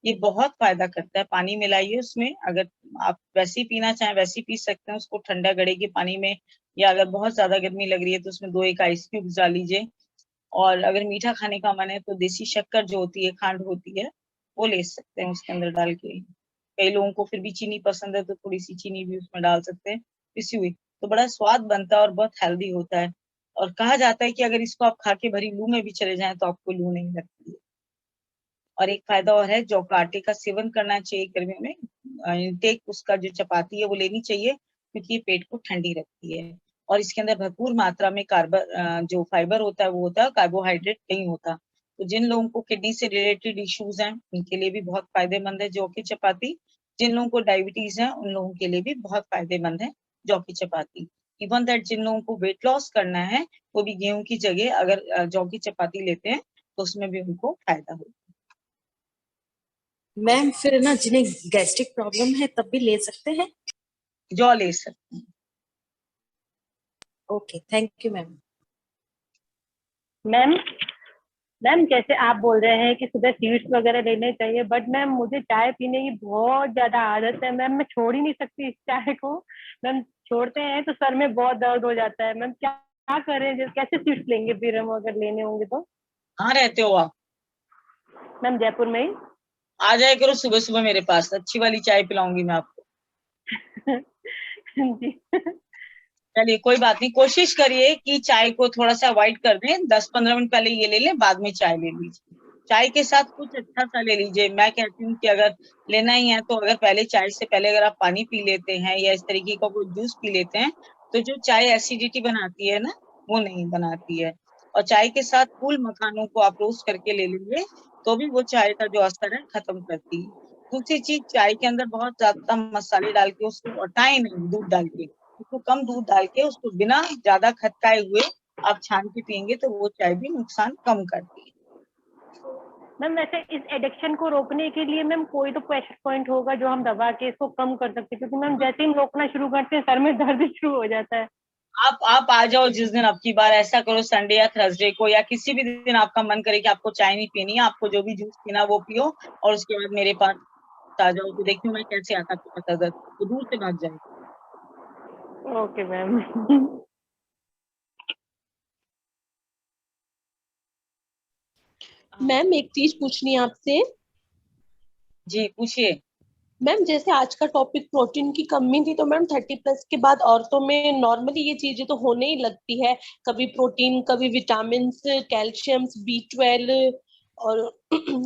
ये बहुत फायदा करता है। पानी मिलाइए उसमें, अगर आप वैसे ही पीना चाहें वैसे ही पी सकते हैं उसको ठंडा गड़े के पानी में, या अगर बहुत ज्यादा गर्मी लग रही है तो उसमें 2 एक आइस क्यूब डाल लीजिए। और अगर मीठा खाने का मन है तो देसी शक्कर जो होती है, खांड होती है, वो ले सकते हैं उसके अंदर डाल के। कई लोगों को फिर भी चीनी पसंद है तो थोड़ी सी चीनी भी उसमें डाल सकते हैं पिसी हुई, तो बड़ा स्वाद बनता है और बहुत हेल्दी होता है। और कहा जाता है कि अगर इसको आप खा के भरी लू में भी चले जाएं तो आपको लू नहीं लगती है। और एक फायदा और है, जौ का आटे का सेवन करना चाहिए गर्मियों में। इंटेक उसका जो चपाती है वो लेनी चाहिए, क्योंकि ये पेट को ठंडी रखती है। और इसके अंदर भरपूर मात्रा में जो फाइबर होता है वो होता है, कार्बोहाइड्रेट नहीं होता। तो जिन लोगों को किडनी से रिलेटेड इश्यूज हैं उनके लिए भी बहुत फायदेमंद है जौ की चपाती। जिन लोगों को डायबिटीज है उन लोगों के लिए भी बहुत फायदेमंद है जौ की चपाती। इवन दैट जिन लोगों को वेट लॉस करना है वो भी गेहूं की जगह अगर जौ की चपाती लेते हैं तो उसमें भी उनको फायदा होगा। मैम फिर ना जिन्हें गैस्ट्रिक प्रॉब्लम है तब भी ले सकते हैं? जौ ले सकते हैं। Okay, thank you ma'am. Ma'am ma'am जैसे आप बोल रहे हैं कि सुबह सीड्स वगैरह लेने चाहिए, बट मैम मुझे चाय पीने की बहुत ज्यादा आदत है मैम, मैं छोड़ ही नहीं सकती इस चाय को। मैम छोड़ते हैं तो सर में बहुत दर्द हो जाता है मैम, क्या क्या करें, कैसे सीड्स लेंगे फिर हम अगर लेने होंगे तो? कहाँ रहते हो आप? मैम जयपुर में ही। आ जाया करो सुबह सुबह मेरे पास, अच्छी वाली चाय पिलाऊंगी मैं आपको। जी चलिए कोई बात नहीं, कोशिश करिए कि चाय को थोड़ा सा अवॉइड कर दें। 10-15 मिनट पहले ये ले लें, बाद में चाय ले लीजिए। चाय के साथ कुछ अच्छा सा ले लीजिए। मैं कहती हूँ कि अगर लेना ही है तो अगर पहले चाय से पहले अगर आप पानी पी लेते हैं या इस तरीके का कोई जूस पी लेते हैं तो जो चाय एसिडिटी बनाती है ना, वो नहीं बनाती है। और चाय के साथ फूल मखानों को आप रोस्ट करके ले लीजिए तो भी वो चाय का जो असर है खत्म करती है। दूसरी चीज, चाय के अंदर बहुत ज्यादा मसाले डाल के उसको औटाएं नहीं, दूध डाल के उसको कम दूध डाल के उसको बिना ज्यादा खटकाए हुए आप छान के पियेंगे तो वो चाय भी नुकसान कम करती है। मैम वैसे इस एडिक्शन को रोकने के लिए मैम कोई तो प्रेशर पॉइंट होगा जो हम दबा के इसको कम कर सकते हैं, क्योंकि मैम जैसे ही हम रोकना शुरू करते हैं सर में दर्द शुरू हो जाता है। आप आ जाओ जिस दिन, अब की बार ऐसा करो संडे या थर्सडे को या किसी भी दिन आपका मन करे कि आपको चाय नहीं पीनी है, आपको जो भी जूस पीना वो पियो और उसके बाद मेरे पास आ जाओ तो देखियो मैं कैसे आता था दर्द, तो दूर से भाग जाएगा। Okay ma'am. मैम एक चीज पूछनी है आपसे। जी पूछिए। मैम जैसे आज का टॉपिक प्रोटीन की कमी थी, तो मैम 30+ के बाद औरतों में नॉर्मली ये चीजें तो होने ही लगती है, कभी प्रोटीन कभी विटामिन कैल्शियम B12 और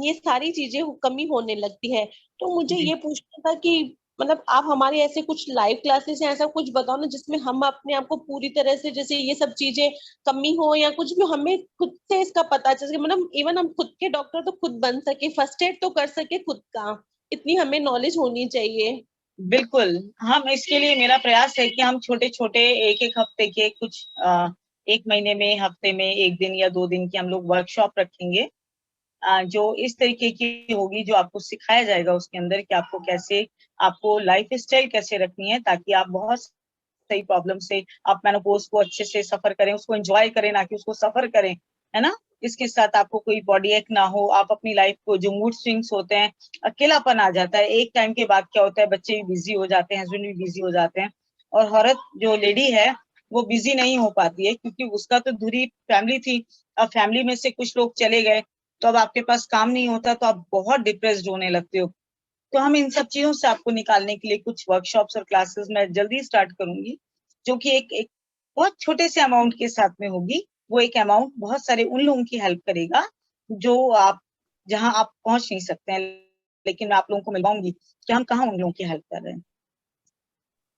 ये सारी चीजें कमी होने लगती है। तो मुझे ये पूछना था कि मतलब आप हमारे ऐसे कुछ लाइव क्लासेस या ऐसा कुछ बताओ ना जिसमें हम अपने आप को पूरी तरह से, जैसे ये सब चीजें कमी हो या कुछ भी, हमें खुद से इसका पता चल सके, मतलब इवन हम खुद के डॉक्टर तो खुद बन सके, फर्स्ट एड तो कर सके खुद का, इतनी हमें नॉलेज होनी चाहिए। बिल्कुल, हम इसके लिए मेरा प्रयास है कि हम छोटे छोटे एक हफ्ते के कुछ 1 महीने में हफ्ते में 1 दिन या 2 दिन की हम लोग वर्कशॉप रखेंगे जो इस तरीके की होगी, जो आपको सिखाया जाएगा उसके अंदर कि आपको कैसे, आपको लाइफ स्टाइल कैसे रखनी है ताकि आप बहुत सही प्रॉब्लम से आप मेनोपॉज को अच्छे से सफर करें, उसको एंजॉय करें ना कि उसको सफर करें, है ना। इसके साथ आपको कोई बॉडी एक ना हो, आप अपनी लाइफ को, जो मूड स्विंग्स होते हैं, अकेलापन आ जाता है एक टाइम के बाद, क्या होता है बच्चे भी बिजी हो जाते हैं, हस्बैंड भी बिजी हो जाते हैं और औरत जो लेडी है वो बिजी नहीं हो पाती है क्योंकि उसका तो दूरी फैमिली थी। अब फैमिली में से कुछ लोग चले गए तो अब आपके पास काम नहीं होता तो आप बहुत डिप्रेस्ड होने लगते हो। तो हम इन सब चीजों से आपको निकालने के लिए कुछ वर्कशॉप्स और क्लासेस मैं जल्दी स्टार्ट करूंगी, जो कि एक बहुत छोटे से अमाउंट के साथ में होगी। वो एक अमाउंट बहुत सारे उन लोगों की हेल्प करेगा जो आप, जहां आप पहुंच नहीं सकते हैं, लेकिन मैं आप लोगों को मिलवाऊंगी कि हम कहाँ उन लोगों की हेल्प कर रहे हैं।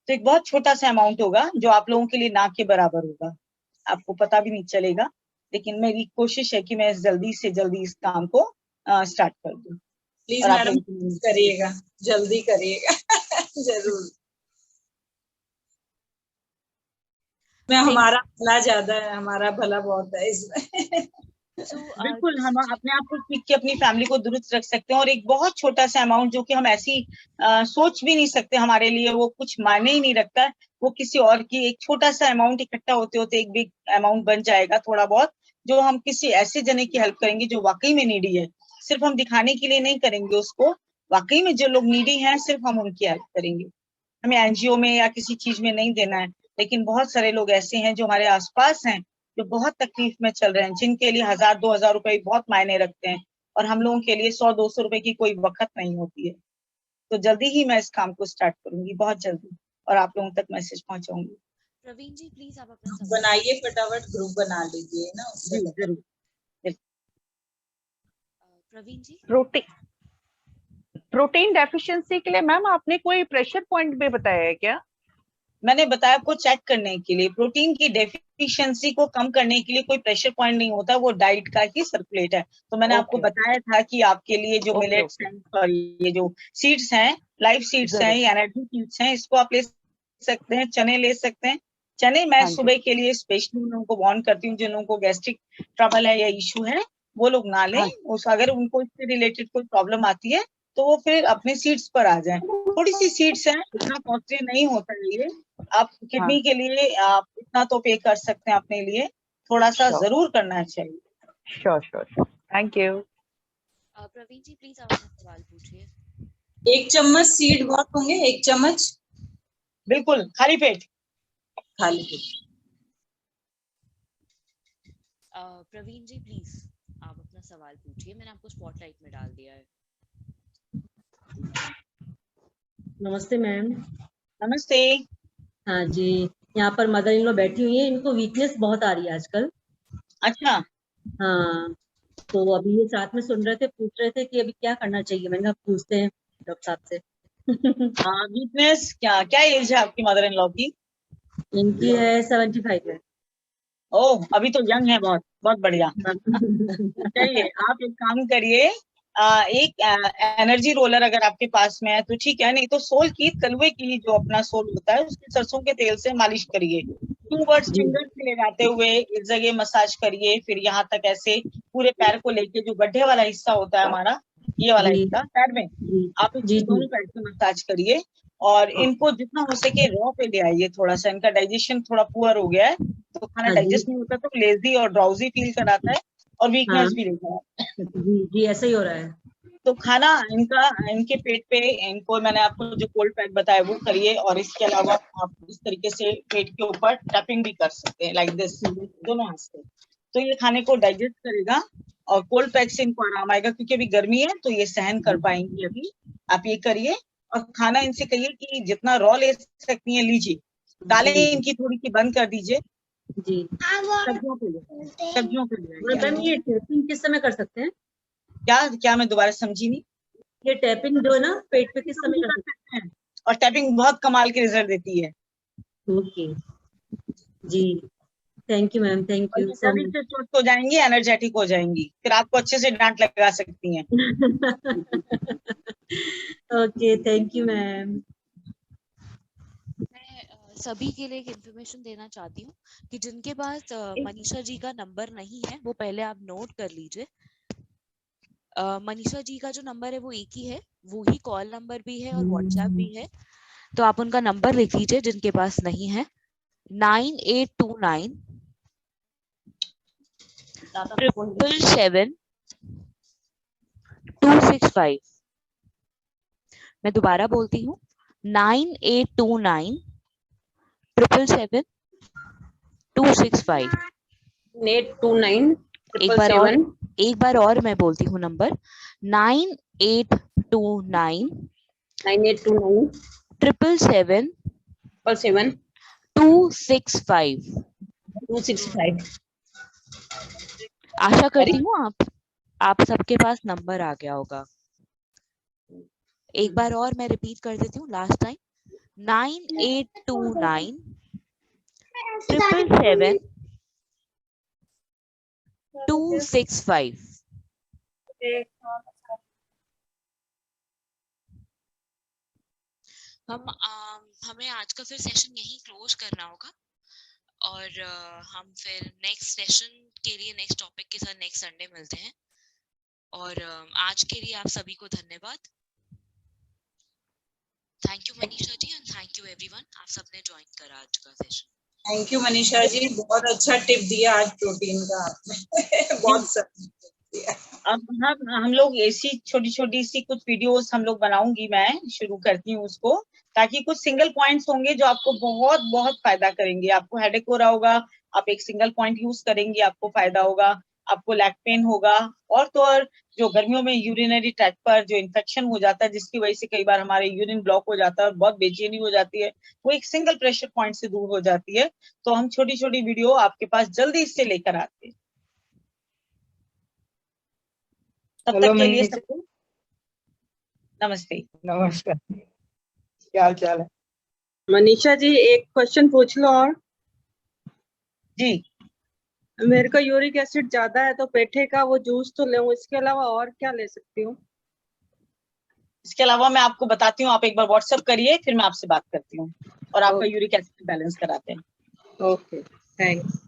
तो एक बहुत छोटा सा अमाउंट होगा जो आप लोगों के लिए ना के बराबर होगा, आपको पता भी नहीं चलेगा, लेकिन मेरी कोशिश है कि मैं जल्दी से जल्दी इस काम को स्टार्ट कर दूं। प्लीज मैडम करिएगा, जल्दी करिएगा। जरूर। में हमारा भला ज्यादा है, हमारा भला बहुत है इसमें। बिल्कुल, हम अपने आप को सीख के अपनी फैमिली को दुरुस्त रख सकते हैं। और एक बहुत छोटा सा अमाउंट जो कि हम ऐसी सोच भी नहीं सकते, हमारे लिए वो कुछ मायने ही नहीं रखता है, वो किसी और की एक छोटा सा अमाउंट इकट्ठा होते होते एक बिग अमाउंट बन जाएगा, थोड़ा बहुत, जो हम किसी ऐसे जने की हेल्प करेंगे जो वाकई में नीडी है। सिर्फ हम दिखाने के लिए नहीं करेंगे उसको, वाकई में जो लोग नीडी हैं सिर्फ हम उनकी हेल्प करेंगे। हमें एनजीओ में या किसी चीज में नहीं देना है, लेकिन बहुत सारे लोग ऐसे हैं जो हमारे आसपास हैं, जो बहुत तकलीफ में चल रहे हैं, जिनके लिए 1000-2000 रुपए बहुत मायने रखते हैं, और हम लोगों के लिए 100-200 रुपए की कोई वक्त नहीं होती है। तो जल्दी ही मैं इस काम को स्टार्ट करूंगी, बहुत जल्दी, और आप लोगों तक मैसेज पहुंचाऊंगी। प्रवीण जी प्लीज आप अपना सवाल बनाइए, फटाफट ग्रुप बना लीजिए ना उससे। जी जरूर। प्रवीण जी। प्रोटीन डेफिशिएंसी के लिए मैम आपने कोई प्रेशर पॉइंट भी बताया है क्या? मैंने बताया आपको चेक करने के लिए, प्रोटीन की डेफिशिएंसी को कम करने के लिए कोई प्रेशर पॉइंट नहीं होता, वो डाइट का ही सर्कुलेट है। तो मैंने आपको बताया था कि आपके लिए जो मिलेट्स हैं, सॉरी ये जो सीड्स हैं, लाइव सीड्स हैं, ये एनर्जी सीड्स हैं, इसको आप ले सकते हैं। चने ले सकते हैं। चने मैं सुबह के लिए स्पेशली उन लोगों को वार्न करती हूँ, जिन लोगों को गैस्ट्रिक ट्रबल है या इशू है, वो लोग ना लें। उस अगर उनको इससे रिलेटेड कोई प्रॉब्लम आती है तो वो फिर अपने सीड्स पर आ जाएं। थोड़ी सी सीड्स हैं, इतना कॉस्टली नहीं होता है ये। आप किडनी के लिए आप इतना तो पे कर सकते हैं अपने लिए, थोड़ा सा जरूर करना चाहिए। Sure. Thank you. Praveen ji please आप अपना सवाल पूछिए। 1 चम्मच सीड बहुत होंगे? 1 चम्मच? बिल्कुल, खाली पेट। खाली पेट। प्रवीण जी प्लीज आप अपना सवाल पूछिए, मैंने आपको स्पॉटलाइट में डाल दिया है। नमस्ते मैम। नमस्ते। हाँ जी, यहाँ पर मदर इन लॉ बैठी हुई है, इनको वीकनेस बहुत आ रही है आजकल। अच्छा। हाँ, तो अभी ये साथ में सुन रहे थे, पूछ रहे थे कि अभी क्या करना चाहिए। मैंने कहा पूछते हैं डॉक्टर साहब से। हाँ, वीकनेस क्या एज है आपकी मदर इन लॉ की? इनकी है 75 है। ओह, अभी तो यंग है, बहुत बहुत बढ़िया। चलिए आप एक काम करिए, एक एनर्जी रोलर अगर आपके पास में है तो ठीक है, नहीं तो सोल की, कलवे की जो अपना सोल होता है उसकी सरसों के तेल से मालिश करिए। 2 वर्ड्स फिंगर से ले जाते हुए इस जगह मसाज करिए, फिर यहाँ तक ऐसे पूरे पैर को लेके, जो गड्ढे वाला हिस्सा होता है हमारा, ये वाला हिस्सा पैर में, आप इसको दोनों पैर से मसाज करिए। और इनको जितना हो सके रॉ पे ले आइए। थोड़ा सा इनका डाइजेशन थोड़ा पुअर हो गया है, तो खाना डाइजेस्ट नहीं होता, तो लेजी और ड्राउजी फील कराता है और वीकनेस भी देता है। जी ऐसा ही हो रहा है। तो खाना इनका, इनके पेट पे, इनको मैंने आपको जो कोल्ड पैक बताया वो करिए, और इसके अलावा आप इस तरीके से पेट के ऊपर टैपिंग भी कर सकते हैं, लाइक दिस, दोनों हाथ से। तो ये खाने को डाइजेस्ट करेगा और कोल्ड पैक से इनको आराम आएगा, क्योंकि अभी गर्मी है तो ये सहन कर पाएंगी। अभी आप ये करिए, और खाना इनसे कहिए कि जितना रॉ ले सकती हैं लीजिए। दालें इनकी थोड़ी सी बंद कर दीजिए। जी। सब्जियों के लिए मैम ये टैपिंग किस समय कर सकते हैं? क्या मैं दोबारा समझी नहीं। ये टैपिंग जो है ना पेट पे किस समय कर सकते हैं? और टैपिंग बहुत कमाल के रिजल्ट देती है। Okay ji, thank you ma'am, thank you so much. स्वस्थ हो जाएंगी, एनर्जेटिक हो जाएंगी, फिर आपको अच्छे से डांट लगा सकती हैं। Okay, thank you ma'am. सभी के लिए एक इन्फॉर्मेशन देना चाहती हूँ कि जिनके पास मनीषा जी का नंबर नहीं है वो पहले आप नोट कर लीजिए। मनीषा जी का जो नंबर है वो एक ही है, वो ही कॉल नंबर भी है और व्हाट्सएप भी है, तो आप उनका नंबर लिख लीजिए जिनके पास नहीं है। 9829 777 265। मैं दोबारा बोलती हूँ, 9829 777 265। 829 एक बार और मैं बोलती हूँ नंबर, 9829 777 265। आशा करती हूँ आप सबके पास नंबर आ गया होगा। एक बार और मैं रिपीट कर देती हूँ, लास्ट टाइम, 9829 777 265। हमें आज का फिर सेशन यहीं क्लोज करना होगा, और हम फिर नेक्स्ट सेशन के लिए नेक्स्ट टॉपिक के साथ नेक्स्ट संडे मिलते हैं। और आज के लिए आप सभी को धन्यवाद। Thank you Manisha ji and thank you everyone, आप सबने ज्वाइन करा आज का session. Thank you Manisha ji, बहुत अच्छा टिप दिया आज प्रोटीन का आपने। बहुत सही दिया। अब हम लोग ऐसी छोटी छोटी सी कुछ वीडियोस हम लोग बनाऊंगी, मैं शुरू करती हूँ उसको, ताकि कुछ सिंगल पॉइंट्स होंगे जो आपको बहुत बहुत फायदा करेंगे। आपको हेडेक हो रहा होगा, आप एक सिंगल पॉइंट यूज करेंगे, आपको फायदा होगा। आपको लैक पेन होगा, और तो और जो गर्मियों में यूरिनरी ट्रैक्ट पर जो इन्फेक्शन हो जाता है, जिसकी वजह से कई बार हमारे यूरिन ब्लॉक हो जाता है और बहुत बेचैनी हो जाती है, वो एक सिंगल प्रेशर पॉइंट से दूर हो जाती है। तो हम छोटी छोटी वीडियो आपके पास जल्दी इससे लेकर आते हैं। तब तक के लिए सबको नमस्ते। नमस्कार, क्या हाल चाल है? मनीषा जी एक क्वेश्चन पूछ लो और। जी, मेरे को यूरिक एसिड ज्यादा है तो पेठे का वो जूस तो ले, इसके अलावा और क्या ले सकती हूँ? इसके अलावा मैं आपको बताती हूँ, आप एक बार व्हाट्सएप करिए, फिर मैं आपसे बात करती हूँ और आपका यूरिक एसिड बैलेंस कराते हैं। Okay, thanks.